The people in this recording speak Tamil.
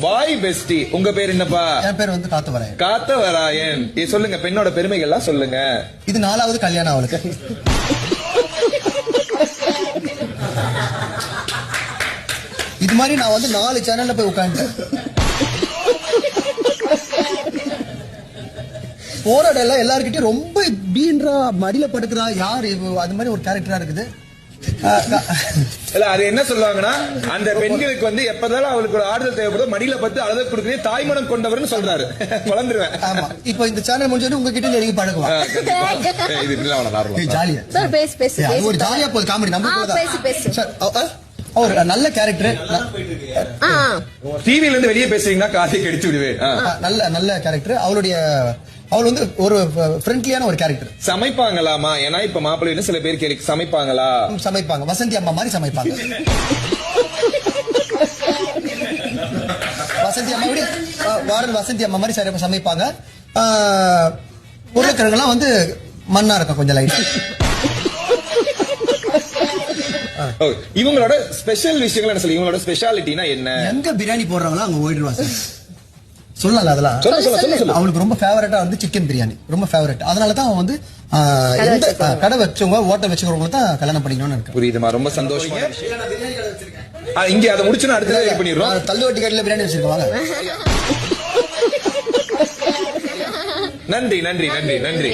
வாய் பெஸ்டி. உங்க பேர் என்னப்பா? என் பேர் வந்து காத்தவராயன். காத்தவராயன். சொல்லுங்க, பெண்ணோட பெருமைகள் எல்லாம் சொல்லுங்க. இது 4வது கல்யாணம் அவளுக்கு. இது மாதிரி நான் வந்து 4 சேனல்ல போய் உட்காந்துட்டேன். போராடல எல்லார்கிட்டயும் ரொம்ப பீன்றா, மடியில படுக்கிறா, யார் அது மாதிரி ஒரு கேரக்டரா இருக்குது. இல்ல, அது என்ன சொல்லுவாங்கன்னா, அந்த பெண்களுக்கு வந்து எப்பதான் அவளுக்கு ஒரு ஆறுதல் தேவைப்படுதோ மடியில பத்து அழுத கொடுக்குறே தாய்மனம் கொண்டவர்னு சொல்றாரு. வளர்ந்துருவேன். ஆமா, இப்போ இந்த சேனல் முடிஞ்சோடனே உங்ககிட்ட நெருங்கி பழகுவான். ஜாலியா ஒரு ஜாலியா போகுது காமெடி. நம்ம ஒரு நல்ல கேரக்டர். டிவில இருந்து வெளியே பேசுறீங்கன்னா காதை கடிச்சு விடுவேன். நல்ல கேரக்டர். அவள் வந்து ஒரு ஃப்ரெண்ட்லியான ஒரு கேரக்டர். சமைப்பாங்களாமா? ஏன்னா இப்ப மாப்பிள்ளை சில பேர் கேட்க சமைப்பாங்களா? சமைப்பாங்க. வசந்தி அம்மா மாதிரி சமைப்பாங்க. வசந்தி அம்மா விட வாரன் வசந்தி அம்மா மாதிரி சமைப்பாங்க. உருளைக்கிழங்குலாம் வந்து மண்ணா இருக்கும் கொஞ்சம் லைட். இவங்களோட ஸ்பெஷல் விஷயங்கள் என்ன சொல்லி, இவங்களோட ஸ்பெஷாலிட்டினா என்ன? எங்க பிரியாணி போடுறாங்களோ அங்க ஓடிடுவாங்க. சொல்லல அதெல்லாம். அவளுக்கு ரொம்ப ஃபேவரட்டா வந்து சிக்கன் பிரியாணி ரொம்ப ஃபேவரட். அதனாலதான் அவன் வந்து கடை வச்சவங்க ஓட்ட வச்சுக்கிறவங்க தான் கல்யாணம் பண்ணிக்கணும்னு இருக்கு. புரியுதுமா, ரொம்ப சந்தோஷம். இங்க அதை முடிச்சுன்னா அடுத்த பண்ணிடுறோம். தள்ளுவட்டி கடையில பிரியாணி வச்சிருக்காங்க. நன்றி நன்றி நன்றி நன்றி.